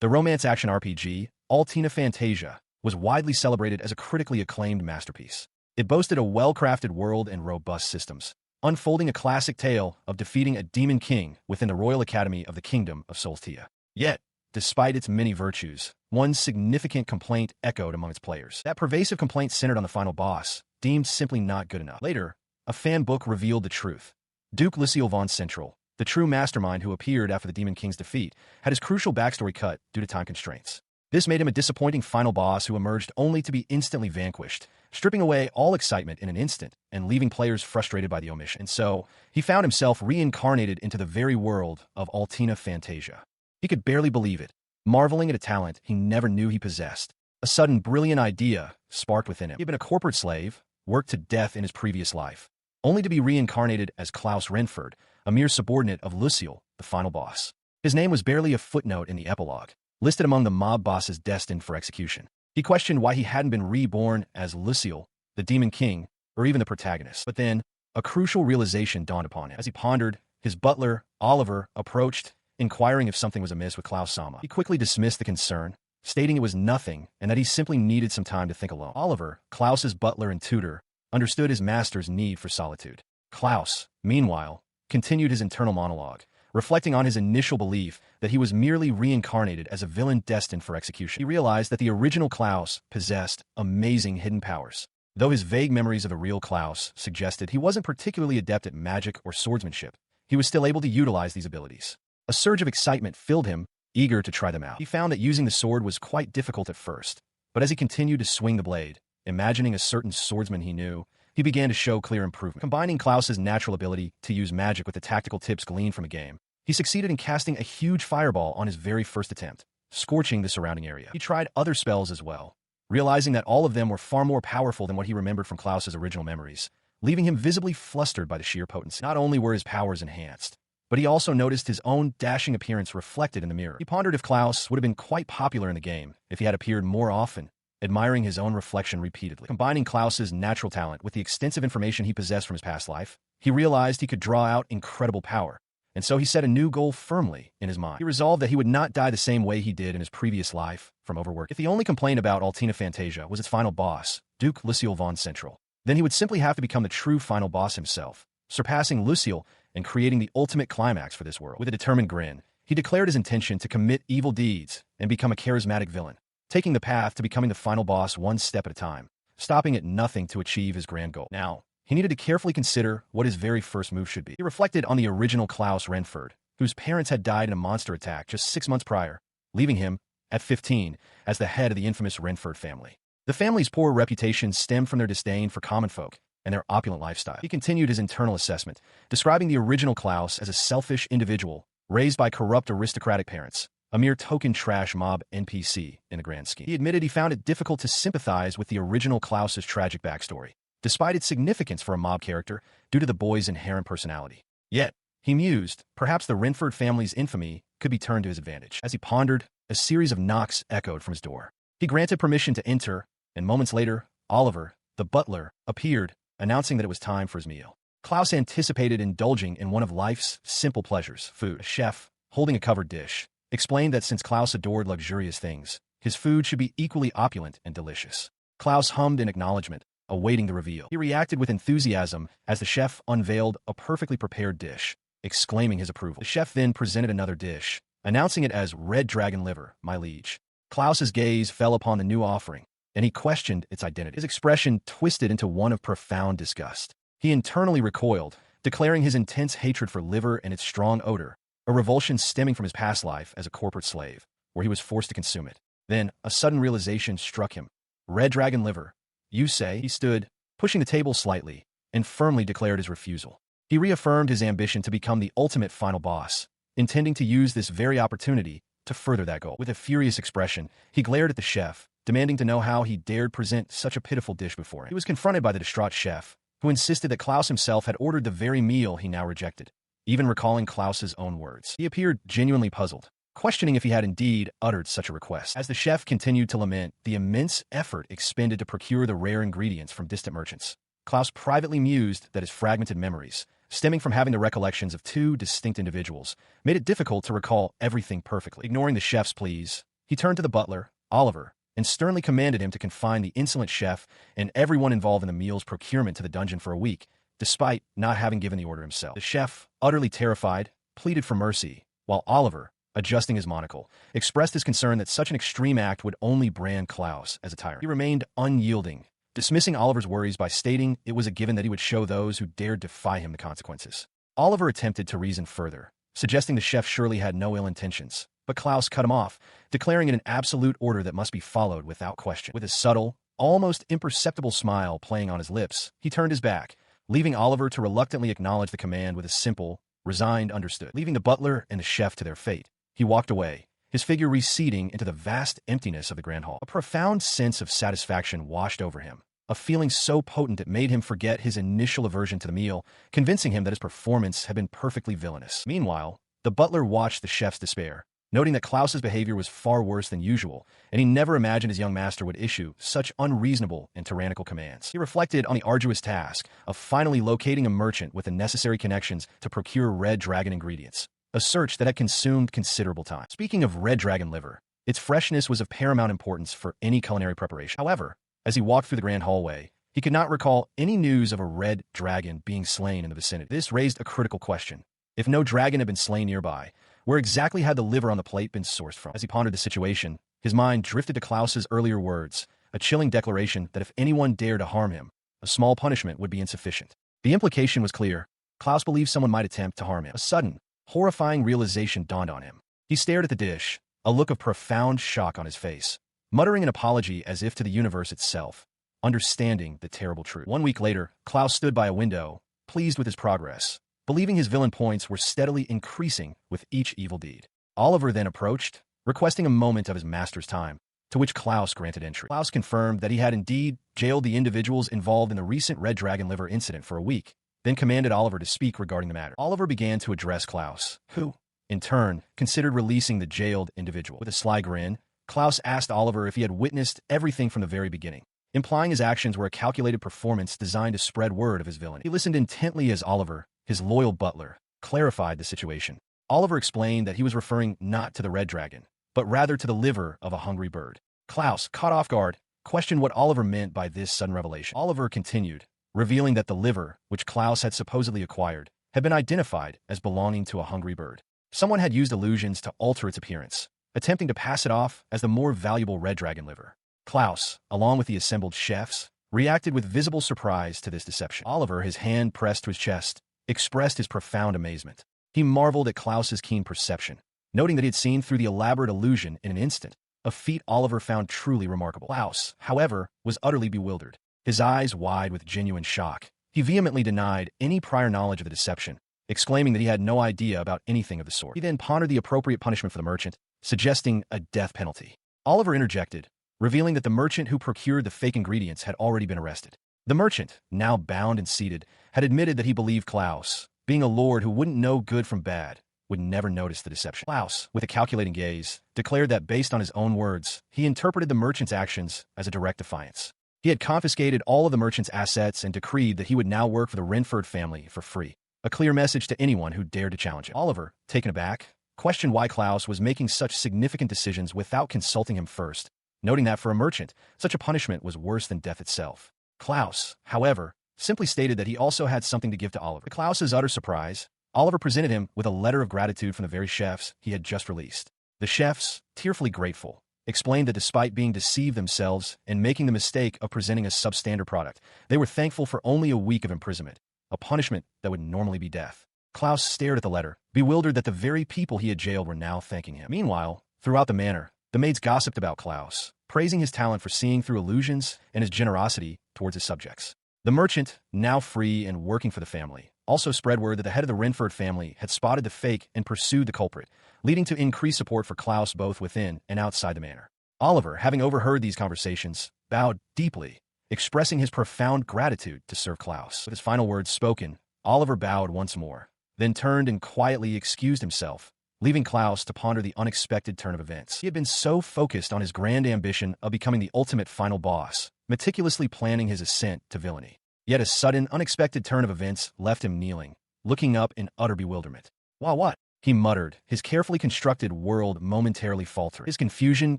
The romance action RPG, Altina Fantasia, was widely celebrated as a critically acclaimed masterpiece. It boasted a well-crafted world and robust systems, unfolding a classic tale of defeating a demon king within the Royal Academy of the Kingdom of Solstia. Yet, despite its many virtues, one significant complaint echoed among its players. That pervasive complaint centered on the final boss, deemed simply not good enough. Later, a fan book revealed the truth. Duke Lucille von Central, the true mastermind who appeared after the Demon King's defeat, had his crucial backstory cut due to time constraints. This made him a disappointing final boss who emerged only to be instantly vanquished, stripping away all excitement in an instant and leaving players frustrated by the omission. And so, he found himself reincarnated into the very world of Altina Fantasia. He could barely believe it, marveling at a talent he never knew he possessed. A sudden brilliant idea sparked within him. He had been a corporate slave, worked to death in his previous life, only to be reincarnated as Klaus Renford, a mere subordinate of Lucille, the final boss. His name was barely a footnote in the epilogue, listed among the mob bosses destined for execution. He questioned why he hadn't been reborn as Lucille, the Demon King, or even the protagonist. But then, a crucial realization dawned upon him. As he pondered, his butler, Oliver, approached, inquiring if something was amiss with Klaus-sama. He quickly dismissed the concern, stating it was nothing and that he simply needed some time to think alone. Oliver, Klaus's butler and tutor, understood his master's need for solitude. Klaus, meanwhile, continued his internal monologue, reflecting on his initial belief that he was merely reincarnated as a villain destined for execution. He realized that the original Klaus possessed amazing hidden powers. Though his vague memories of a real Klaus suggested he wasn't particularly adept at magic or swordsmanship, he was still able to utilize these abilities. A surge of excitement filled him, eager to try them out. He found that using the sword was quite difficult at first, but as he continued to swing the blade, imagining a certain swordsman he knew, he began to show clear improvement. Combining Klaus's natural ability to use magic with the tactical tips gleaned from a game, he succeeded in casting a huge fireball on his very first attempt, scorching the surrounding area. He tried other spells as well, realizing that all of them were far more powerful than what he remembered from Klaus's original memories, leaving him visibly flustered by the sheer potency. Not only were his powers enhanced, but he also noticed his own dashing appearance reflected in the mirror. He pondered if Klaus would have been quite popular in the game if he had appeared more often, admiring his own reflection repeatedly. Combining Klaus's natural talent with the extensive information he possessed from his past life, he realized he could draw out incredible power, and so he set a new goal firmly in his mind. He resolved that he would not die the same way he did in his previous life, from overwork. If the only complaint about Altina Fantasia was its final boss, Duke Lucille von Central, then he would simply have to become the true final boss himself, surpassing Lucille and creating the ultimate climax for this world. With a determined grin, he declared his intention to commit evil deeds and become a charismatic villain, taking the path to becoming the final boss one step at a time, stopping at nothing to achieve his grand goal. Now, he needed to carefully consider what his very first move should be. He reflected on the original Klaus Renford, whose parents had died in a monster attack just 6 months prior, leaving him, at 15, as the head of the infamous Renford family. The family's poor reputation stemmed from their disdain for common folk and their opulent lifestyle. He continued his internal assessment, describing the original Klaus as a selfish individual raised by corrupt aristocratic parents, a mere token trash mob NPC in the grand scheme. He admitted he found it difficult to sympathize with the original Klaus's tragic backstory, despite its significance for a mob character due to the boy's inherent personality. Yet, he mused, perhaps the Renford family's infamy could be turned to his advantage. As he pondered, a series of knocks echoed from his door. He granted permission to enter, and moments later, Oliver, the butler, appeared, announcing that it was time for his meal. Klaus anticipated indulging in one of life's simple pleasures, food. A chef, holding a covered dish, explained that since Klaus adored luxurious things, his food should be equally opulent and delicious. Klaus hummed in acknowledgement, awaiting the reveal. He reacted with enthusiasm as the chef unveiled a perfectly prepared dish, exclaiming his approval. The chef then presented another dish, announcing it as red dragon liver, my liege. Klaus's gaze fell upon the new offering, and he questioned its identity. His expression twisted into one of profound disgust. He internally recoiled, declaring his intense hatred for liver and its strong odor, a revulsion stemming from his past life as a corporate slave, where he was forced to consume it. Then, a sudden realization struck him. Red dragon liver, you say? He stood, pushing the table slightly, and firmly declared his refusal. He reaffirmed his ambition to become the ultimate final boss, intending to use this very opportunity to further that goal. With a furious expression, he glared at the chef, demanding to know how he dared present such a pitiful dish before him. He was confronted by the distraught chef, who insisted that Klaus himself had ordered the very meal he now rejected, even recalling Klaus's own words. He appeared genuinely puzzled, questioning if he had indeed uttered such a request. As the chef continued to lament the immense effort expended to procure the rare ingredients from distant merchants, Klaus privately mused that his fragmented memories, stemming from having the recollections of two distinct individuals, made it difficult to recall everything perfectly. Ignoring the chef's pleas, He turned to the butler, Oliver, and sternly commanded him to confine the insolent chef and everyone involved in the meal's procurement to the dungeon for a week, despite not having given the order himself. The chef, utterly terrified, pleaded for mercy, while Oliver, adjusting his monocle, expressed his concern that such an extreme act would only brand Klaus as a tyrant. He remained unyielding, dismissing Oliver's worries by stating it was a given that he would show those who dared defy him the consequences. Oliver attempted to reason further, suggesting the chef surely had no ill intentions, but Klaus cut him off, declaring it an absolute order that must be followed without question. With a subtle, almost imperceptible smile playing on his lips, he turned his back, leaving Oliver to reluctantly acknowledge the command with a simple, resigned understood. Leaving the butler and the chef to their fate, he walked away, his figure receding into the vast emptiness of the grand hall. A profound sense of satisfaction washed over him, a feeling so potent it made him forget his initial aversion to the meal, convincing him that his performance had been perfectly villainous. Meanwhile, the butler watched the chef's despair, noting that Klaus's behavior was far worse than usual, and he never imagined his young master would issue such unreasonable and tyrannical commands. He reflected on the arduous task of finally locating a merchant with the necessary connections to procure red dragon ingredients, a search that had consumed considerable time. Speaking of red dragon liver, its freshness was of paramount importance for any culinary preparation. However, as he walked through the grand hallway, he could not recall any news of a red dragon being slain in the vicinity. This raised a critical question. If no dragon had been slain nearby, where exactly had the liver on the plate been sourced from? As he pondered the situation, his mind drifted to Klaus's earlier words, a chilling declaration that if anyone dared to harm him, a small punishment would be insufficient. The implication was clear. Klaus believed someone might attempt to harm him. A sudden, horrifying realization dawned on him. He stared at the dish, a look of profound shock on his face, muttering an apology as if to the universe itself, understanding the terrible truth. 1 week later, Klaus stood by a window, pleased with his progress, believing his villain points were steadily increasing with each evil deed. Oliver then approached, requesting a moment of his master's time, to which Klaus granted entry. Klaus confirmed that he had indeed jailed the individuals involved in the recent red dragon liver incident for a week, then commanded Oliver to speak regarding the matter. Oliver began to address Klaus, who, in turn, considered releasing the jailed individual. With a sly grin, Klaus asked Oliver if he had witnessed everything from the very beginning, implying his actions were a calculated performance designed to spread word of his villainy. He listened intently as Oliver, his loyal butler, clarified the situation. Oliver explained that he was referring not to the red dragon, but rather to the liver of a hungry bird. Klaus, caught off guard, questioned what Oliver meant by this sudden revelation. Oliver continued, revealing that the liver, which Klaus had supposedly acquired, had been identified as belonging to a hungry bird. Someone had used illusions to alter its appearance, attempting to pass it off as the more valuable red dragon liver. Klaus, along with the assembled chefs, reacted with visible surprise to this deception. Oliver, his hand pressed to his chest, expressed his profound amazement. He marveled at Klaus's keen perception, noting that he had seen through the elaborate illusion in an instant, a feat Oliver found truly remarkable. Klaus, however, was utterly bewildered, his eyes wide with genuine shock. He vehemently denied any prior knowledge of the deception, exclaiming that he had no idea about anything of the sort. He then pondered the appropriate punishment for the merchant, suggesting a death penalty. Oliver interjected, revealing that the merchant who procured the fake ingredients had already been arrested. The merchant, now bound and seated, had admitted that he believed Klaus, being a lord who wouldn't know good from bad, would never notice the deception. Klaus, with a calculating gaze, declared that based on his own words, he interpreted the merchant's actions as a direct defiance. He had confiscated all of the merchant's assets and decreed that he would now work for the Renford family for free, a clear message to anyone who dared to challenge it. Oliver, taken aback, questioned why Klaus was making such significant decisions without consulting him first, noting that for a merchant, such a punishment was worse than death itself. Klaus, however, simply stated that he also had something to give to Oliver. To Klaus's utter surprise, Oliver presented him with a letter of gratitude from the very chefs he had just released. The chefs, tearfully grateful, explained that despite being deceived themselves and making the mistake of presenting a substandard product, they were thankful for only a week of imprisonment, a punishment that would normally be death. Klaus stared at the letter, bewildered that the very people he had jailed were now thanking him. Meanwhile, throughout the manor, the maids gossiped about Klaus, praising his talent for seeing through illusions and his generosity towards his subjects. The merchant, now free and working for the family, also spread word that the head of the Renford family had spotted the fake and pursued the culprit, leading to increased support for Klaus both within and outside the manor. Oliver, having overheard these conversations, bowed deeply, expressing his profound gratitude to Sir Klaus. With his final words spoken, Oliver bowed once more, then turned and quietly excused himself, leaving Klaus to ponder the unexpected turn of events. He had been so focused on his grand ambition of becoming the ultimate final boss, meticulously planning his ascent to villainy. Yet a sudden, unexpected turn of events left him kneeling, looking up in utter bewilderment. Wow, what? he muttered, his carefully constructed world momentarily faltering. His confusion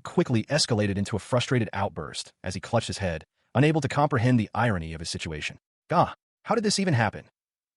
quickly escalated into a frustrated outburst as he clutched his head, unable to comprehend the irony of his situation. "Gah, how did this even happen?"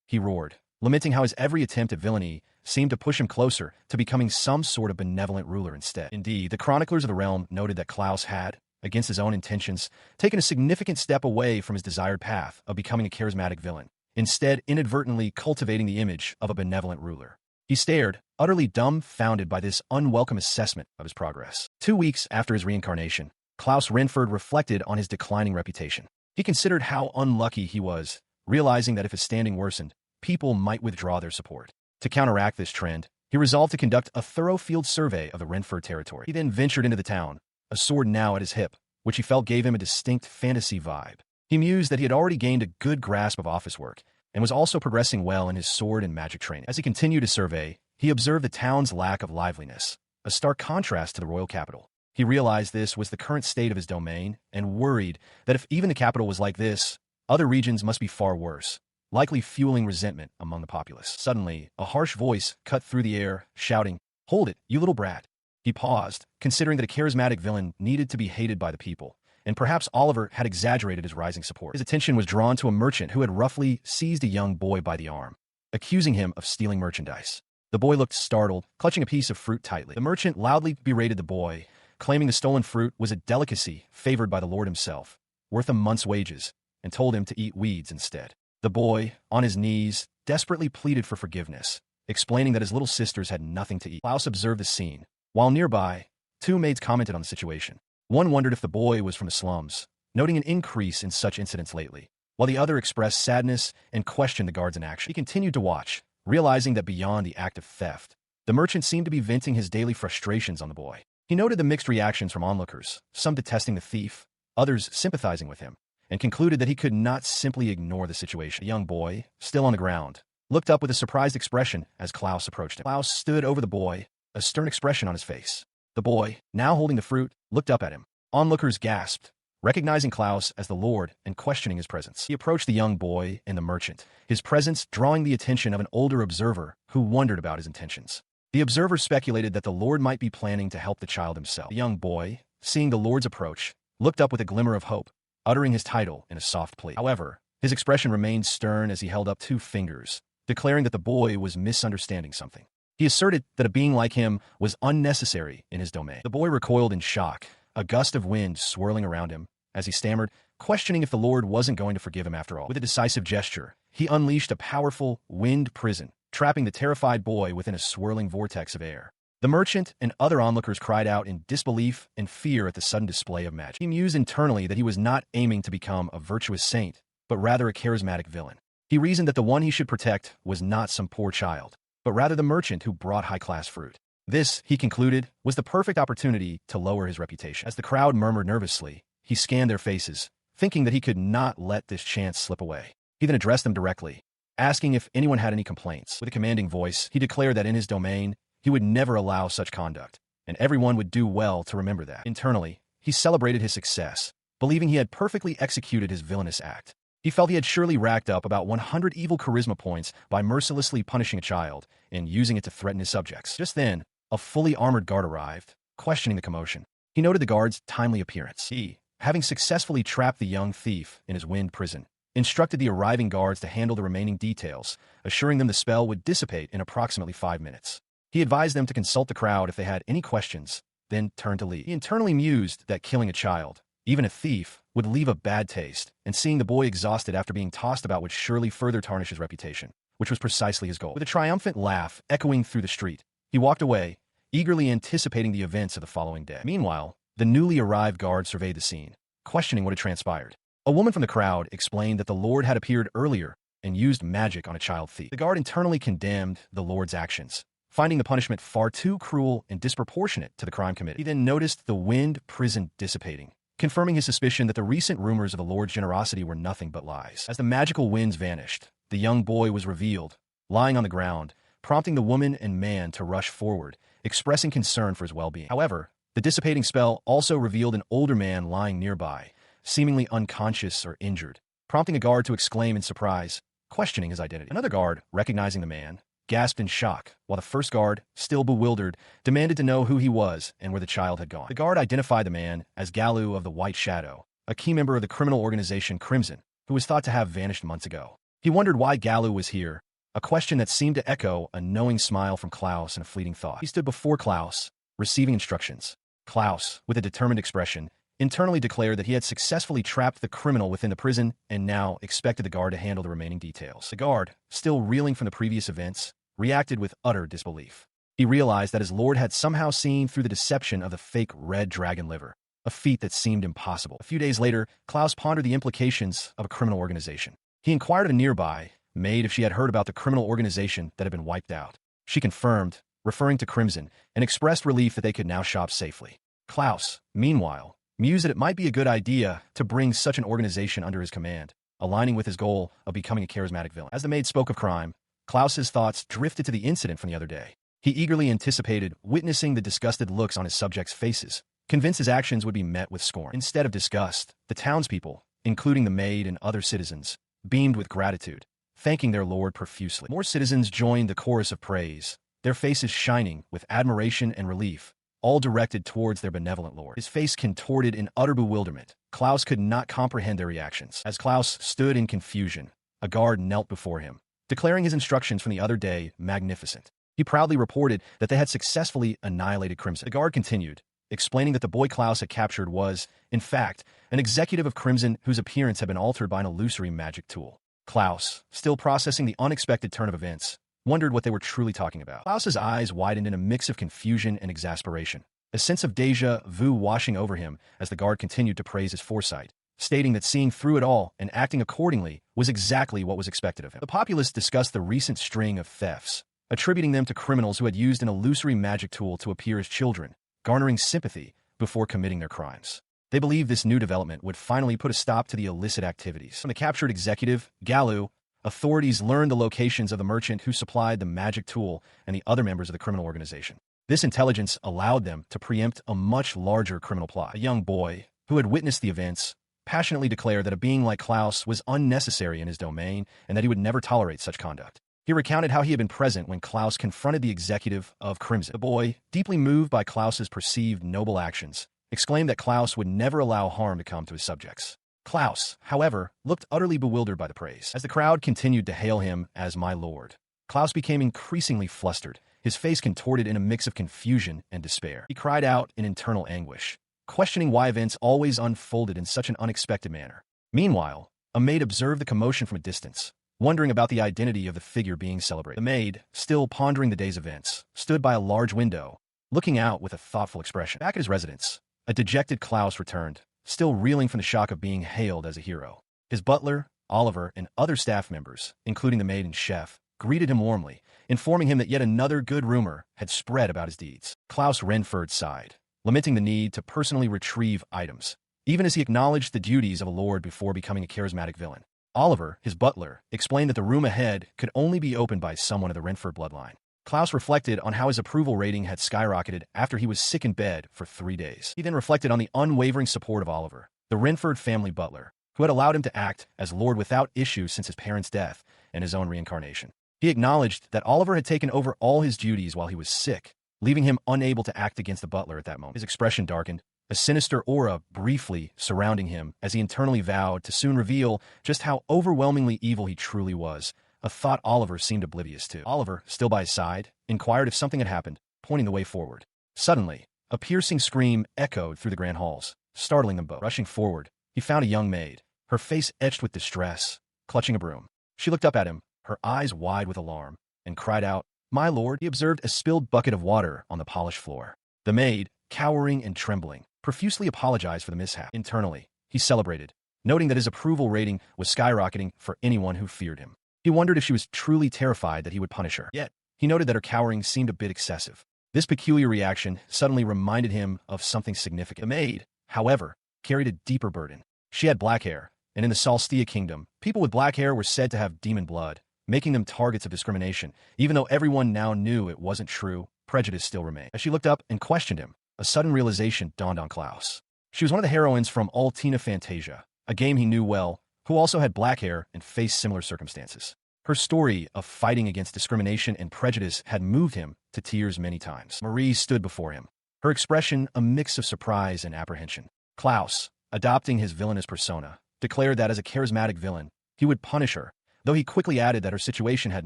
he roared, lamenting how his every attempt at villainy seemed to push him closer to becoming some sort of benevolent ruler instead. Indeed, the chroniclers of the realm noted that Klaus had, against his own intentions, taken a significant step away from his desired path of becoming a charismatic villain, instead inadvertently cultivating the image of a benevolent ruler. He stared, utterly dumbfounded by this unwelcome assessment of his progress. 2 weeks after his reincarnation, Klaus Renford reflected on his declining reputation. He considered how unlucky he was, realizing that if his standing worsened, people might withdraw their support. To counteract this trend, he resolved to conduct a thorough field survey of the Renford territory. He then ventured into the town, a sword now at his hip, which he felt gave him a distinct fantasy vibe. He mused that he had already gained a good grasp of office work, and was also progressing well in his sword and magic training. As he continued to survey, he observed the town's lack of liveliness, a stark contrast to the royal capital. He realized this was the current state of his domain, and worried that if even the capital was like this, other regions must be far worse, likely fueling resentment among the populace. Suddenly, a harsh voice cut through the air, shouting, "Hold it, you little brat." He paused, considering that a charismatic villain needed to be hated by the people, and perhaps Oliver had exaggerated his rising support. His attention was drawn to a merchant who had roughly seized a young boy by the arm, accusing him of stealing merchandise. The boy looked startled, clutching a piece of fruit tightly. The merchant loudly berated the boy, claiming the stolen fruit was a delicacy favored by the Lord himself, worth a month's wages, and told him to eat weeds instead. The boy, on his knees, desperately pleaded for forgiveness, explaining that his little sisters had nothing to eat. Klaus observed the scene. While nearby, 2 maids commented on the situation. One wondered if the boy was from the slums, noting an increase in such incidents lately, while the other expressed sadness and questioned the guard's inaction. He continued to watch, realizing that beyond the act of theft, the merchant seemed to be venting his daily frustrations on the boy. He noted the mixed reactions from onlookers, some detesting the thief, others sympathizing with him, and concluded that he could not simply ignore the situation. The young boy, still on the ground, looked up with a surprised expression as Klaus approached him. Klaus stood over the boy, a stern expression on his face. The boy, now holding the fruit, looked up at him. Onlookers gasped, recognizing Klaus as the Lord and questioning his presence. He approached the young boy and the merchant, his presence drawing the attention of an older observer who wondered about his intentions. The observer speculated that the Lord might be planning to help the child himself. The young boy, seeing the Lord's approach, looked up with a glimmer of hope, uttering his title in a soft plea. However, his expression remained stern as he held up 2 fingers, declaring that the boy was misunderstanding something. He asserted that a being like him was unnecessary in his domain. The boy recoiled in shock, a gust of wind swirling around him, as he stammered, questioning if the Lord wasn't going to forgive him after all. With a decisive gesture, he unleashed a powerful wind prison, trapping the terrified boy within a swirling vortex of air. The merchant and other onlookers cried out in disbelief and fear at the sudden display of magic. He mused internally that he was not aiming to become a virtuous saint, but rather a charismatic villain. He reasoned that the one he should protect was not some poor child, but rather the merchant who brought high-class fruit. This, he concluded, was the perfect opportunity to lower his reputation. As the crowd murmured nervously, he scanned their faces, thinking that he could not let this chance slip away. He then addressed them directly, asking if anyone had any complaints. With a commanding voice, he declared that in his domain, he would never allow such conduct, and everyone would do well to remember that. Internally, he celebrated his success, believing he had perfectly executed his villainous act. He felt he had surely racked up about 100 evil charisma points by mercilessly punishing a child and using it to threaten his subjects. Just then, a fully armored guard arrived, questioning the commotion. He noted the guard's timely appearance. He, having successfully trapped the young thief in his wind prison, instructed the arriving guards to handle the remaining details, assuring them the spell would dissipate in approximately 5 minutes. He advised them to consult the crowd if they had any questions, then turned to leave. He internally mused that killing a child, even a thief, would leave a bad taste, and seeing the boy exhausted after being tossed about would surely further tarnish his reputation, which was precisely his goal. With a triumphant laugh echoing through the street, he walked away, eagerly anticipating the events of the following day. Meanwhile, the newly arrived guard surveyed the scene, questioning what had transpired. A woman from the crowd explained that the Lord had appeared earlier and used magic on a child thief. The guard internally condemned the Lord's actions, finding the punishment far too cruel and disproportionate to the crime committed. He then noticed the wind prison dissipating, confirming his suspicion that the recent rumors of the Lord's generosity were nothing but lies. As the magical winds vanished, the young boy was revealed, lying on the ground, prompting the woman and man to rush forward, expressing concern for his well-being. However, the dissipating spell also revealed an older man lying nearby, seemingly unconscious or injured, prompting a guard to exclaim in surprise, questioning his identity. Another guard, recognizing the man, gasped in shock, while the first guard, still bewildered, demanded to know who he was and where the child had gone. The guard identified the man as Galu of the White Shadow, a key member of the criminal organization Crimson, who was thought to have vanished months ago. He wondered why Galu was here, a question that seemed to echo a knowing smile from Klaus and a fleeting thought. He stood before Klaus, receiving instructions. Klaus, with a determined expression, internally declared that he had successfully trapped the criminal within the prison and now expected the guard to handle the remaining details. The guard, still reeling from the previous events, reacted with utter disbelief. He realized that his lord had somehow seen through the deception of the fake red dragon liver, a feat that seemed impossible. A few days later, Klaus pondered the implications of a criminal organization. He inquired of a nearby maid if she had heard about the criminal organization that had been wiped out. She confirmed, referring to Crimson, and expressed relief that they could now shop safely. Klaus, meanwhile, mused that it might be a good idea to bring such an organization under his command, aligning with his goal of becoming a charismatic villain. As the maid spoke of crime, Klaus's thoughts drifted to the incident from the other day. He eagerly anticipated witnessing the disgusted looks on his subjects' faces, convinced his actions would be met with scorn. Instead of disgust, the townspeople, including the maid and other citizens, beamed with gratitude, thanking their lord profusely. More citizens joined the chorus of praise, their faces shining with admiration and relief, all directed towards their benevolent lord. His face contorted in utter bewilderment. Klaus could not comprehend their reactions. As Klaus stood in confusion, a guard knelt before him, declaring his instructions from the other day magnificent. He proudly reported that they had successfully annihilated Crimson. The guard continued, explaining that the boy Klaus had captured was, in fact, an executive of Crimson whose appearance had been altered by an illusory magic tool. Klaus, still processing the unexpected turn of events, wondered what they were truly talking about. Klaus's eyes widened in a mix of confusion and exasperation, a sense of déjà vu washing over him as the guard continued to praise his foresight, stating that seeing through it all and acting accordingly was exactly what was expected of him. The populace discussed the recent string of thefts, attributing them to criminals who had used an illusory magic tool to appear as children, garnering sympathy before committing their crimes. They believed this new development would finally put a stop to the illicit activities. From the captured executive, Galu, authorities learned the locations of the merchant who supplied the magic tool and the other members of the criminal organization. This intelligence allowed them to preempt a much larger criminal plot. A young boy, who had witnessed the events, passionately declared that a being like Klaus was unnecessary in his domain and that he would never tolerate such conduct. He recounted how he had been present when Klaus confronted the executive of Crimson. The boy, deeply moved by Klaus's perceived noble actions, exclaimed that Klaus would never allow harm to come to his subjects. Klaus, however, looked utterly bewildered by the praise. As the crowd continued to hail him as my lord, Klaus became increasingly flustered, his face contorted in a mix of confusion and despair. He cried out in internal anguish, questioning why events always unfolded in such an unexpected manner. Meanwhile, a maid observed the commotion from a distance, wondering about the identity of the figure being celebrated. The maid, still pondering the day's events, stood by a large window, looking out with a thoughtful expression. Back at his residence, a dejected Klaus returned, still reeling from the shock of being hailed as a hero. His butler, Oliver, and other staff members, including the maid and chef, greeted him warmly, informing him that yet another good rumor had spread about his deeds. Klaus Renford sighed, lamenting the need to personally retrieve items, even as he acknowledged the duties of a lord before becoming a charismatic villain. Oliver, his butler, explained that the room ahead could only be opened by someone of the Renford bloodline. Klaus reflected on how his approval rating had skyrocketed after he was sick in bed for 3 days. He then reflected on the unwavering support of Oliver, the Renford family butler, who had allowed him to act as lord without issue since his parents' death and his own reincarnation. He acknowledged that Oliver had taken over all his duties while he was sick, leaving him unable to act against the butler at that moment. His expression darkened, a sinister aura briefly surrounding him as he internally vowed to soon reveal just how overwhelmingly evil he truly was, a thought Oliver seemed oblivious to. Oliver, still by his side, inquired if something had happened, pointing the way forward. Suddenly, a piercing scream echoed through the grand halls, startling them both. Rushing forward, he found a young maid, her face etched with distress, clutching a broom. She looked up at him, her eyes wide with alarm, and cried out, "My lord!" He observed a spilled bucket of water on the polished floor. The maid, cowering and trembling, profusely apologized for the mishap. Internally, he celebrated, noting that his approval rating was skyrocketing for anyone who feared him. He wondered if she was truly terrified that he would punish her. Yet, he noted that her cowering seemed a bit excessive. This peculiar reaction suddenly reminded him of something significant. The maid, however, carried a deeper burden. She had black hair, and in the Solstia kingdom, people with black hair were said to have demon blood, making them targets of discrimination. Even though everyone now knew it wasn't true, prejudice still remained. As she looked up and questioned him, a sudden realization dawned on Klaus. She was one of the heroines from Altina Fantasia, a game he knew well, who also had black hair and faced similar circumstances. Her story of fighting against discrimination and prejudice had moved him to tears many times. Marie stood before him, her expression a mix of surprise and apprehension. Klaus, adopting his villainous persona, declared that as a charismatic villain, he would punish her, though he quickly added that her situation had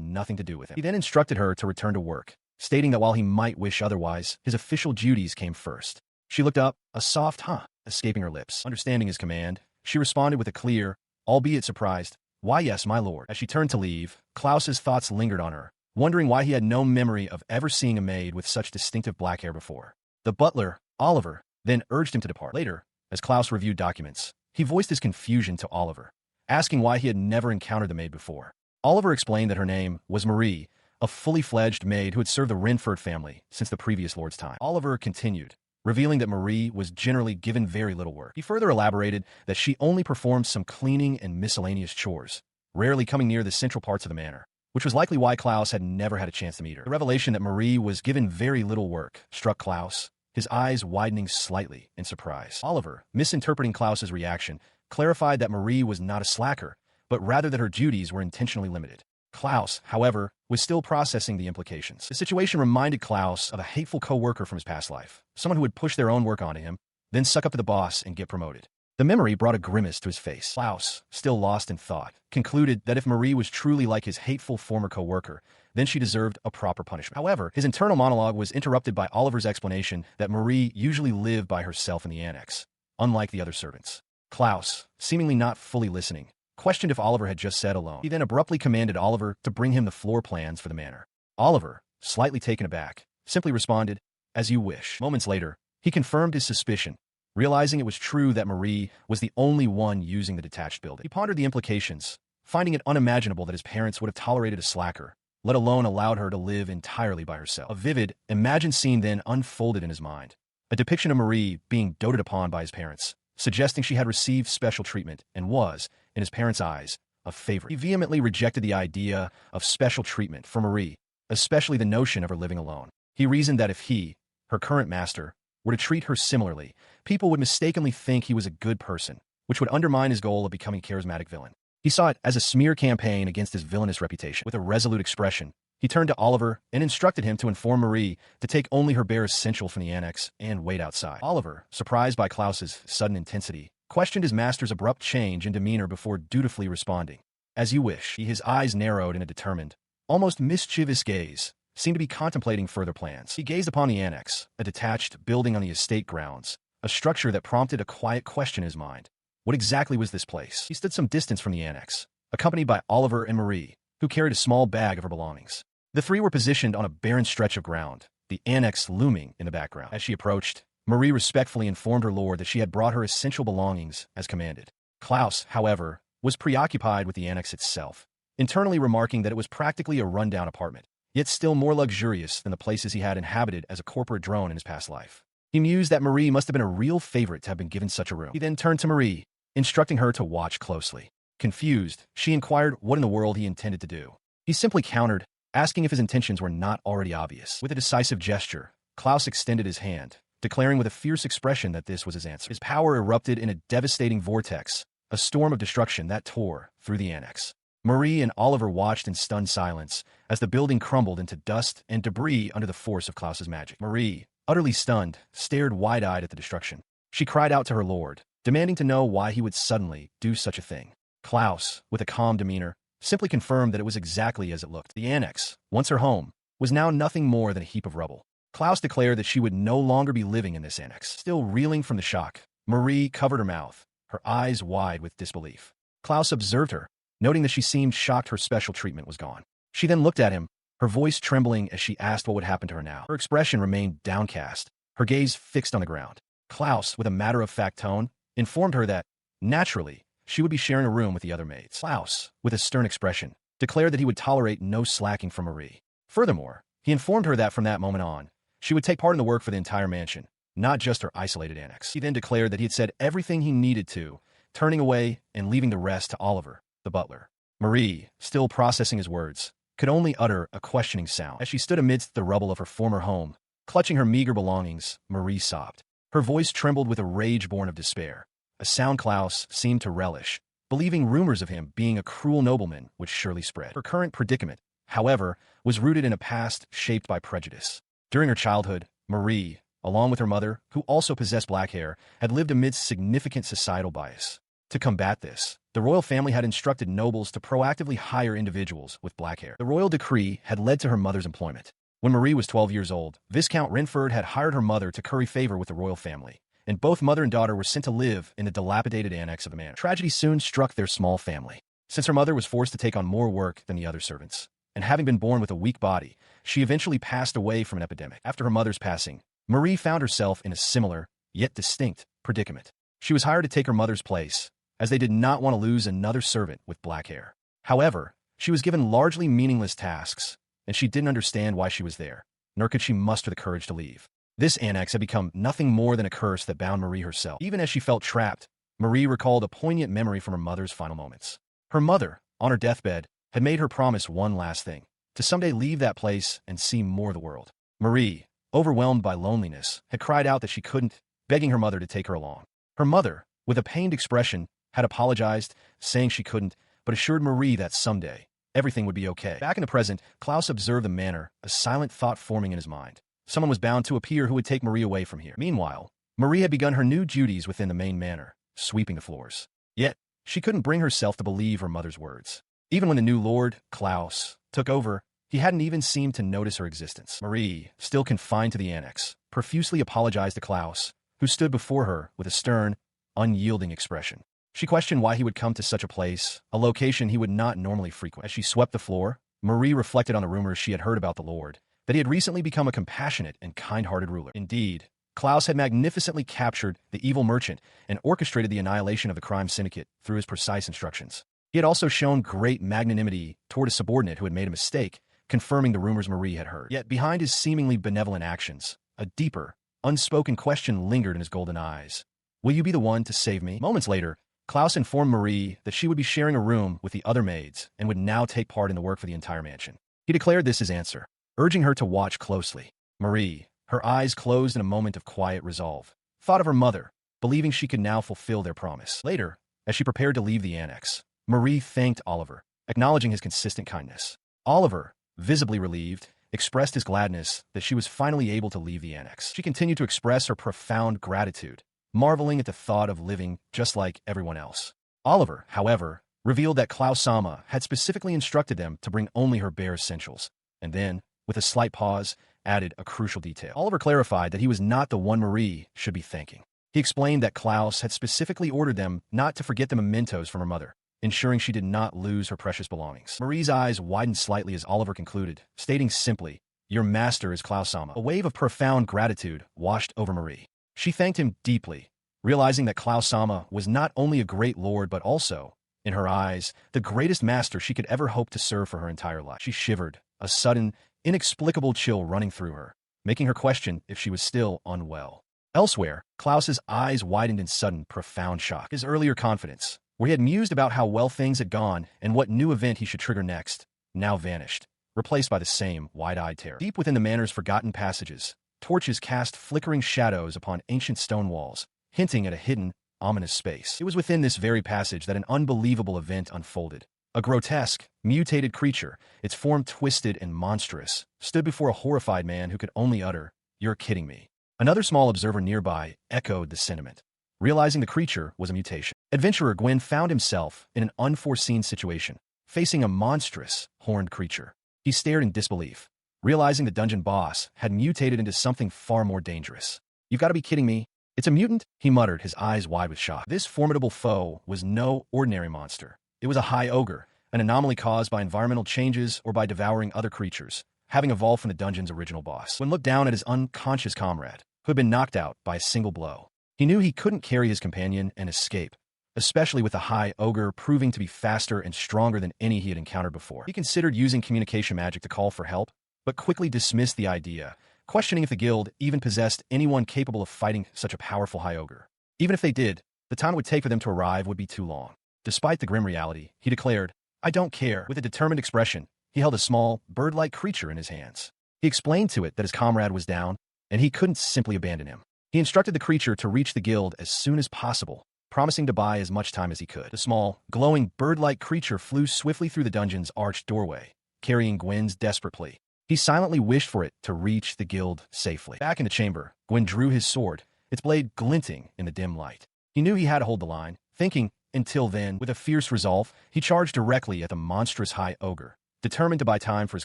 nothing to do with him. He then instructed her to return to work, stating that while he might wish otherwise, his official duties came first. She looked up, a soft huh escaping her lips. Understanding his command, she responded with a clear, albeit surprised, "Why yes, my lord." As she turned to leave, Klaus's thoughts lingered on her, wondering why he had no memory of ever seeing a maid with such distinctive black hair before. The butler, Oliver, then urged him to depart. Later, as Klaus reviewed documents, he voiced his confusion to Oliver, asking why he had never encountered the maid before. Oliver explained that her name was Marie, a fully fledged maid who had served the Renford family since the previous lord's time. Oliver continued, revealing that Marie was generally given very little work. He further elaborated that she only performed some cleaning and miscellaneous chores, rarely coming near the central parts of the manor, which was likely why Klaus had never had a chance to meet her. The revelation that Marie was given very little work struck Klaus, his eyes widening slightly in surprise. Oliver, misinterpreting Klaus's reaction, clarified that Marie was not a slacker, but rather that her duties were intentionally limited. Klaus, however, was still processing the implications. The situation reminded Klaus of a hateful co-worker from his past life, someone who would push their own work onto him, then suck up to the boss and get promoted. The memory brought a grimace to his face. Klaus, still lost in thought, concluded that if Marie was truly like his hateful former co-worker, then she deserved a proper punishment. However, his internal monologue was interrupted by Oliver's explanation that Marie usually lived by herself in the annex, unlike the other servants. Klaus, seemingly not fully listening, questioned if Oliver had just said alone. He then abruptly commanded Oliver to bring him the floor plans for the manor. Oliver, slightly taken aback, simply responded, "As you wish." Moments later, he confirmed his suspicion, realizing it was true that Marie was the only one using the detached building. He pondered the implications, finding it unimaginable that his parents would have tolerated a slacker, let alone allowed her to live entirely by herself. A vivid, imagined scene then unfolded in his mind, a depiction of Marie being doted upon by his parents, suggesting she had received special treatment and was, in his parents' eyes, a favorite. He vehemently rejected the idea of special treatment for Marie, especially the notion of her living alone. He reasoned that if he, her current master, were to treat her similarly, people would mistakenly think he was a good person, which would undermine his goal of becoming a charismatic villain. He saw it as a smear campaign against his villainous reputation. With a resolute expression, he turned to Oliver and instructed him to inform Marie to take only her bare essential from the annex and wait outside. Oliver, surprised by Klaus's sudden intensity, questioned his master's abrupt change in demeanor before dutifully responding, "As you wish." His eyes narrowed in a determined, almost mischievous gaze, seemed to be contemplating further plans. He gazed upon the annex, a detached building on the estate grounds, a structure that prompted a quiet question in his mind. What exactly was this place? He stood some distance from the annex, accompanied by Oliver and Marie, who carried a small bag of her belongings. The three were positioned on a barren stretch of ground, the annex looming in the background. As she approached, Marie respectfully informed her lord that she had brought her essential belongings as commanded. Klaus, however, was preoccupied with the annex itself, internally remarking that it was practically a rundown apartment, yet still more luxurious than the places he had inhabited as a corporate drone in his past life. He mused that Marie must have been a real favorite to have been given such a room. He then turned to Marie, instructing her to watch closely. Confused, she inquired what in the world he intended to do. He simply countered, asking if his intentions were not already obvious. With a decisive gesture, Klaus extended his hand, declaring with a fierce expression that this was his answer. His power erupted in a devastating vortex, a storm of destruction that tore through the annex. Marie and Oliver watched in stunned silence as the building crumbled into dust and debris under the force of Klaus's magic. Marie, utterly stunned, stared wide-eyed at the destruction. She cried out to her lord, demanding to know why he would suddenly do such a thing. Klaus, with a calm demeanor, simply confirmed that it was exactly as it looked. The annex, once her home, was now nothing more than a heap of rubble. Klaus declared that she would no longer be living in this annex. Still reeling from the shock, Marie covered her mouth, her eyes wide with disbelief. Klaus observed her, noting that she seemed shocked her special treatment was gone. She then looked at him, her voice trembling as she asked what would happen to her now. Her expression remained downcast, her gaze fixed on the ground. Klaus, with a matter-of-fact tone, informed her that, naturally, she would be sharing a room with the other maids. Klaus, with a stern expression, declared that he would tolerate no slacking from Marie. Furthermore, he informed her that from that moment on, she would take part in the work for the entire mansion, not just her isolated annex. He then declared that he had said everything he needed to, turning away and leaving the rest to Oliver, the butler. Marie, still processing his words, could only utter a questioning sound. As she stood amidst the rubble of her former home, clutching her meager belongings, Marie sobbed. Her voice trembled with a rage born of despair, a sound Klaus seemed to relish, believing rumors of him being a cruel nobleman would surely spread. Her current predicament, however, was rooted in a past shaped by prejudice. During her childhood, Marie, along with her mother, who also possessed black hair, had lived amidst significant societal bias. To combat this, the royal family had instructed nobles to proactively hire individuals with black hair. The royal decree had led to her mother's employment. When Marie was 12 years old, Viscount REVERED had hired her mother to curry favor with the royal family, and both mother and daughter were sent to live in the dilapidated annex of the manor. Tragedy soon struck their small family, since her mother was forced to take on more work than the other servants. And having been born with a weak body, she eventually passed away from an epidemic. After her mother's passing, Marie found herself in a similar, yet distinct, predicament. She was hired to take her mother's place, as they did not want to lose another servant with black hair. However, she was given largely meaningless tasks, and she didn't understand why she was there, nor could she muster the courage to leave. This annex had become nothing more than a curse that bound Marie herself. Even as she felt trapped, Marie recalled a poignant memory from her mother's final moments. Her mother, on her deathbed, had made her promise one last thing, to someday leave that place and see more of the world. Marie, overwhelmed by loneliness, had cried out that she couldn't, begging her mother to take her along. Her mother, with a pained expression, had apologized, saying she couldn't, but assured Marie that someday, everything would be okay. Back in the present, Klaus observed the manor, a silent thought forming in his mind. Someone was bound to appear who would take Marie away from here. Meanwhile, Marie had begun her new duties within the main manor, sweeping the floors. Yet, she couldn't bring herself to believe her mother's words. Even when the new lord, Klaus, took over, he hadn't even seemed to notice her existence. Marie, still confined to the annex, profusely apologized to Klaus, who stood before her with a stern, unyielding expression. She questioned why he would come to such a place, a location he would not normally frequent. As she swept the floor, Marie reflected on the rumors she had heard about the lord, that he had recently become a compassionate and kind-hearted ruler. Indeed, Klaus had magnificently captured the evil merchant and orchestrated the annihilation of the crime syndicate through his precise instructions. He had also shown great magnanimity toward a subordinate who had made a mistake, confirming the rumors Marie had heard. Yet behind his seemingly benevolent actions, a deeper, unspoken question lingered in his golden eyes. Will you be the one to save me? Moments later, Klaus informed Marie that she would be sharing a room with the other maids and would now take part in the work for the entire mansion. He declared this his answer, urging her to watch closely. Marie, her eyes closed in a moment of quiet resolve, thought of her mother, believing she could now fulfill their promise. Later, as she prepared to leave the annex, Marie thanked Oliver, acknowledging his consistent kindness. Oliver, visibly relieved, expressed his gladness that she was finally able to leave the annex. She continued to express her profound gratitude, marveling at the thought of living just like everyone else. Oliver, however, revealed that Klaus-sama had specifically instructed them to bring only her bare essentials, and then, with a slight pause, added a crucial detail. Oliver clarified that he was not the one Marie should be thanking. He explained that Klaus had specifically ordered them not to forget the mementos from her mother, ensuring she did not lose her precious belongings. Marie's eyes widened slightly as Oliver concluded, stating simply, "Your master is Klaus-sama." A wave of profound gratitude washed over Marie. She thanked him deeply, realizing that Klaus-sama was not only a great lord but also, in her eyes, the greatest master she could ever hope to serve for her entire life. She shivered, a sudden, inexplicable chill running through her, making her question if she was still unwell. Elsewhere, Klaus's eyes widened in sudden, profound shock. His earlier confidence, where he had mused about how well things had gone and what new event he should trigger next, now vanished, replaced by the same wide-eyed terror. Deep within the manor's forgotten passages, torches cast flickering shadows upon ancient stone walls, hinting at a hidden, ominous space. It was within this very passage that an unbelievable event unfolded. A grotesque, mutated creature, its form twisted and monstrous, stood before a horrified man who could only utter, "You're kidding me." Another small observer nearby echoed the sentiment, realizing the creature was a mutation. Adventurer Gwyn found himself in an unforeseen situation, facing a monstrous, horned creature. He stared in disbelief, realizing the dungeon boss had mutated into something far more dangerous. "You've got to be kidding me. It's a mutant?" he muttered, his eyes wide with shock. This formidable foe was no ordinary monster. It was a high ogre, an anomaly caused by environmental changes or by devouring other creatures, having evolved from the dungeon's original boss. When looked down at his unconscious comrade, who had been knocked out by a single blow, he knew he couldn't carry his companion and escape, especially with the high ogre proving to be faster and stronger than any he had encountered before. He considered using communication magic to call for help, but quickly dismissed the idea, questioning if the guild even possessed anyone capable of fighting such a powerful high ogre. Even if they did, the time it would take for them to arrive would be too long. Despite the grim reality, he declared, "I don't care." With a determined expression, he held a small, bird-like creature in his hands. He explained to it that his comrade was down, and he couldn't simply abandon him. He instructed the creature to reach the guild as soon as possible, promising to buy as much time as he could. The small, glowing, bird-like creature flew swiftly through the dungeon's arched doorway, carrying Gwen's desperate plea. He silently wished for it to reach the guild safely. Back in the chamber, Gwen drew his sword, its blade glinting in the dim light. He knew he had to hold the line, thinking, until then, with a fierce resolve, he charged directly at the monstrous high ogre, determined to buy time for his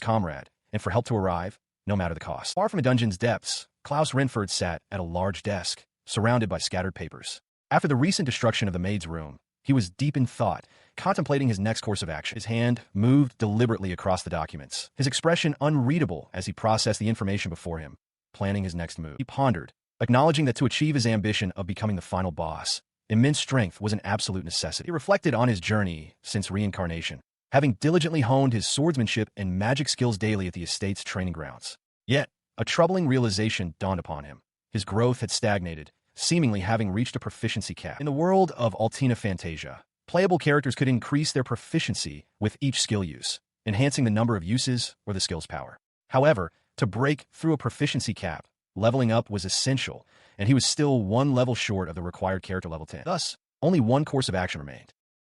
comrade, and for help to arrive, no matter the cost. Far from the dungeon's depths, Klaus Renford sat at a large desk, surrounded by scattered papers. After the recent destruction of the maid's room, he was deep in thought, contemplating his next course of action. His hand moved deliberately across the documents, his expression unreadable as he processed the information before him, planning his next move. He pondered, acknowledging that to achieve his ambition of becoming the final boss, immense strength was an absolute necessity. He reflected on his journey since Reincarnation, having diligently honed his swordsmanship and magic skills daily at the estate's training grounds. Yet, a troubling realization dawned upon him. His growth had stagnated, seemingly having reached a proficiency cap. In the world of Altina Fantasia, playable characters could increase their proficiency with each skill use, enhancing the number of uses or the skill's power. However, to break through a proficiency cap, leveling up was essential, and he was still one level short of the required character level 10. Thus, only one course of action remained.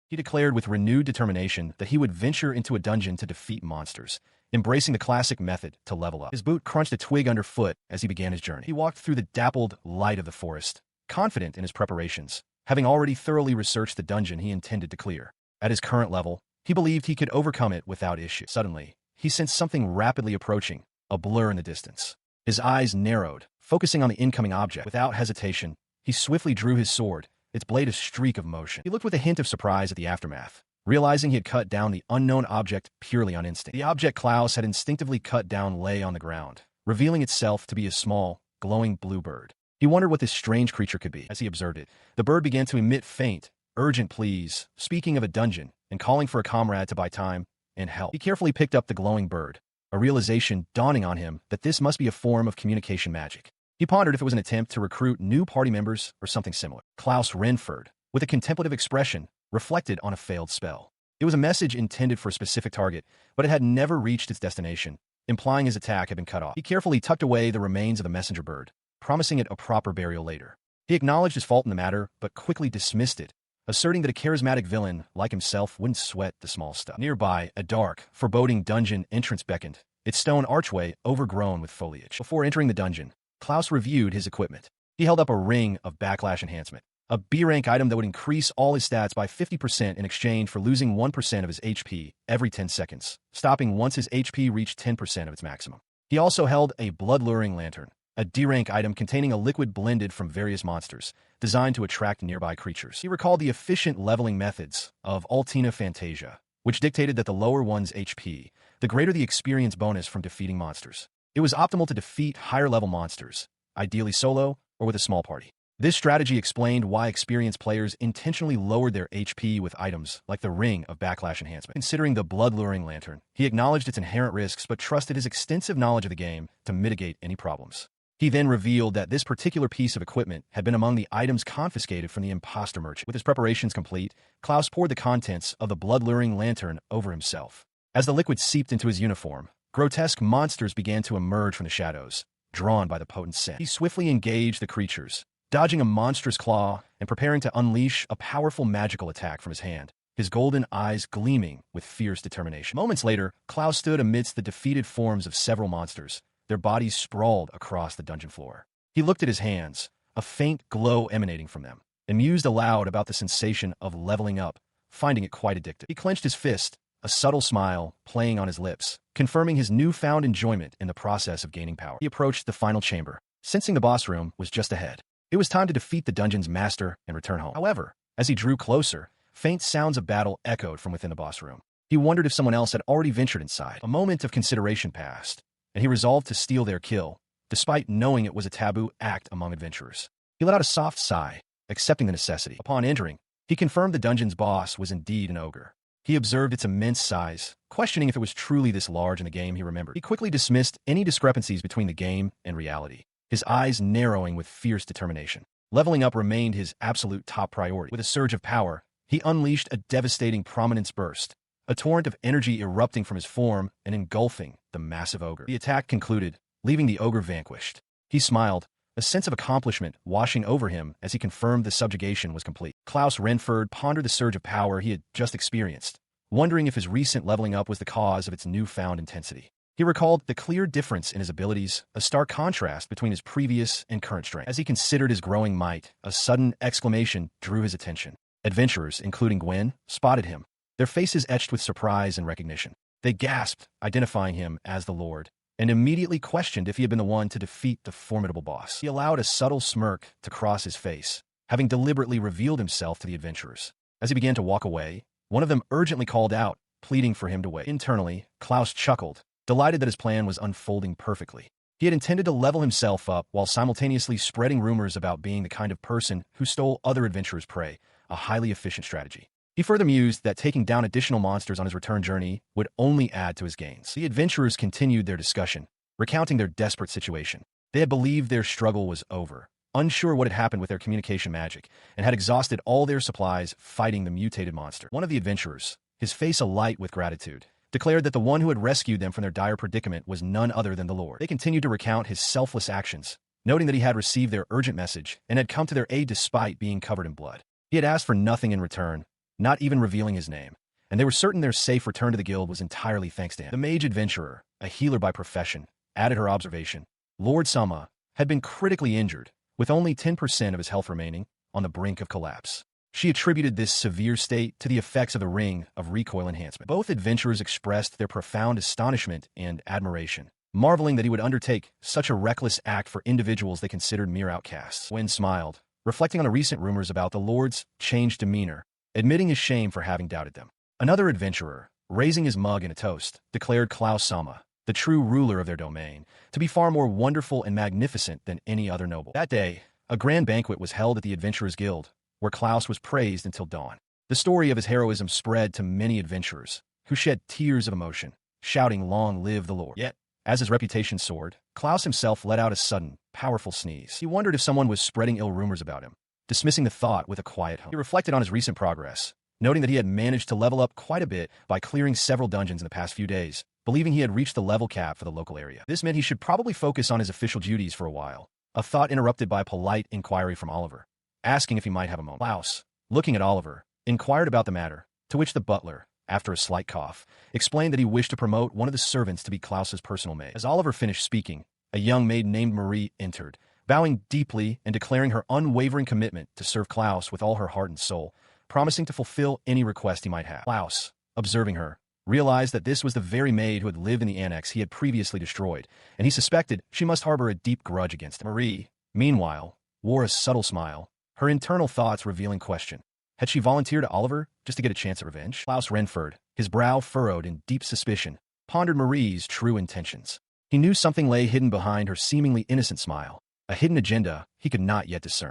He declared with renewed determination that he would venture into a dungeon to defeat monsters, embracing the classic method to level up. His boot crunched a twig underfoot as he began his journey. He walked through the dappled light of the forest, confident in his preparations, having already thoroughly researched the dungeon he intended to clear. At his current level, he believed he could overcome it without issue. Suddenly, he sensed something rapidly approaching, a blur in the distance. His eyes narrowed, focusing on the incoming object. Without hesitation, he swiftly drew his sword, its blade a streak of motion. He looked with a hint of surprise at the aftermath, realizing he had cut down the unknown object purely on instinct. The object Klaus had instinctively cut down lay on the ground, revealing itself to be a small, glowing blue bird. He wondered what this strange creature could be. As he observed it, the bird began to emit faint, urgent pleas, speaking of a dungeon and calling for a comrade to buy time and help. He carefully picked up the glowing bird, a realization dawning on him that this must be a form of communication magic. He pondered if it was an attempt to recruit new party members or something similar. Klaus Renford, with a contemplative expression, reflected on a failed spell. It was a message intended for a specific target, but it had never reached its destination, implying his attack had been cut off. He carefully tucked away the remains of the messenger bird, promising it a proper burial later. He acknowledged his fault in the matter, but quickly dismissed it, asserting that a charismatic villain like himself wouldn't sweat the small stuff. Nearby, a dark, foreboding dungeon entrance beckoned, its stone archway overgrown with foliage. Before entering the dungeon, Klaus reviewed his equipment. He held up a ring of backlash enhancement, a B-rank item that would increase all his stats by 50% in exchange for losing 1% of his HP every 10 seconds, stopping once his HP reached 10% of its maximum. He also held a blood-luring lantern, a D-rank item containing a liquid blended from various monsters, designed to attract nearby creatures. He recalled the efficient leveling methods of Altina Fantasia, which dictated that the lower one's HP, the greater the experience bonus from defeating monsters. It was optimal to defeat higher-level monsters, ideally solo or with a small party. This strategy explained why experienced players intentionally lowered their HP with items like the Ring of Backlash Enhancement. Considering the blood-luring lantern, he acknowledged its inherent risks but trusted his extensive knowledge of the game to mitigate any problems. He then revealed that this particular piece of equipment had been among the items confiscated from the imposter merchant. With his preparations complete, Klaus poured the contents of the blood-luring lantern over himself. As the liquid seeped into his uniform, grotesque monsters began to emerge from the shadows, drawn by the potent scent. He swiftly engaged the creatures, dodging a monstrous claw and preparing to unleash a powerful magical attack from his hand, his golden eyes gleaming with fierce determination. Moments later, Klaus stood amidst the defeated forms of several monsters, their bodies sprawled across the dungeon floor. He looked at his hands, a faint glow emanating from them, and mused aloud about the sensation of leveling up, finding it quite addictive. He clenched his fist, a subtle smile playing on his lips, confirming his newfound enjoyment in the process of gaining power. He approached the final chamber, sensing the boss room was just ahead. It was time to defeat the dungeon's master and return home. However, as he drew closer, faint sounds of battle echoed from within the boss room. He wondered if someone else had already ventured inside. A moment of consideration passed, and he resolved to steal their kill, despite knowing it was a taboo act among adventurers. He let out a soft sigh, accepting the necessity. Upon entering, he confirmed the dungeon's boss was indeed an ogre. He observed its immense size, questioning if it was truly this large in the game he remembered. He quickly dismissed any discrepancies between the game and reality, his eyes narrowing with fierce determination. Leveling up remained his absolute top priority. With a surge of power, he unleashed a devastating prominence burst, a torrent of energy erupting from his form and engulfing the massive ogre. The attack concluded, leaving the ogre vanquished. He smiled, a sense of accomplishment washing over him as he confirmed the subjugation was complete. Klaus Renford pondered the surge of power he had just experienced, wondering if his recent leveling up was the cause of its newfound intensity. He recalled the clear difference in his abilities, a stark contrast between his previous and current strength. As he considered his growing might, a sudden exclamation drew his attention. Adventurers, including Gwen, spotted him, their faces etched with surprise and recognition. They gasped, identifying him as the Lord, and immediately questioned if he had been the one to defeat the formidable boss. He allowed a subtle smirk to cross his face, having deliberately revealed himself to the adventurers. As he began to walk away, one of them urgently called out, pleading for him to wait. Internally, Klaus chuckled, delighted that his plan was unfolding perfectly. He had intended to level himself up while simultaneously spreading rumors about being the kind of person who stole other adventurers' prey, a highly efficient strategy. He further mused that taking down additional monsters on his return journey would only add to his gains. The adventurers continued their discussion, recounting their desperate situation. They had believed their struggle was over, unsure what had happened with their communication magic, and had exhausted all their supplies fighting the mutated monster. One of the adventurers, his face alight with gratitude, declared that the one who had rescued them from their dire predicament was none other than the Lord. They continued to recount his selfless actions, noting that he had received their urgent message and had come to their aid despite being covered in blood. He had asked for nothing in return, not even revealing his name, and they were certain their safe return to the guild was entirely thanks to him. The mage adventurer, a healer by profession, added her observation. Lord Sama had been critically injured, with only 10% of his health remaining, on the brink of collapse. She attributed this severe state to the effects of the ring of recoil enhancement. Both adventurers expressed their profound astonishment and admiration, marveling that he would undertake such a reckless act for individuals they considered mere outcasts. Gwen smiled, reflecting on the recent rumors about the Lord's changed demeanor, admitting his shame for having doubted them. Another adventurer, raising his mug in a toast, declared Klaus Sama, the true ruler of their domain, to be far more wonderful and magnificent than any other noble. That day, a grand banquet was held at the Adventurers Guild, where Klaus was praised until dawn. The story of his heroism spread to many adventurers, who shed tears of emotion, shouting, "Long live the Lord." Yet, as his reputation soared, Klaus himself let out a sudden, powerful sneeze. He wondered if someone was spreading ill rumors about him, dismissing the thought with a quiet hum. He reflected on his recent progress, noting that he had managed to level up quite a bit by clearing several dungeons in the past few days, believing he had reached the level cap for the local area. This meant he should probably focus on his official duties for a while, a thought interrupted by a polite inquiry from Oliver, asking if he might have a moment. Klaus, looking at Oliver, inquired about the matter, to which the butler, after a slight cough, explained that he wished to promote one of the servants to be Klaus's personal maid. As Oliver finished speaking, a young maid named Marie entered, bowing deeply and declaring her unwavering commitment to serve Klaus with all her heart and soul, promising to fulfill any request he might have. Klaus, observing her, realized that this was the very maid who had lived in the annex he had previously destroyed, and he suspected she must harbor a deep grudge against him. Marie, meanwhile, wore a subtle smile, her internal thoughts revealing question. Had she volunteered to Oliver just to get a chance at revenge? Klaus Renford, his brow furrowed in deep suspicion, pondered Marie's true intentions. He knew something lay hidden behind her seemingly innocent smile, a hidden agenda he could not yet discern.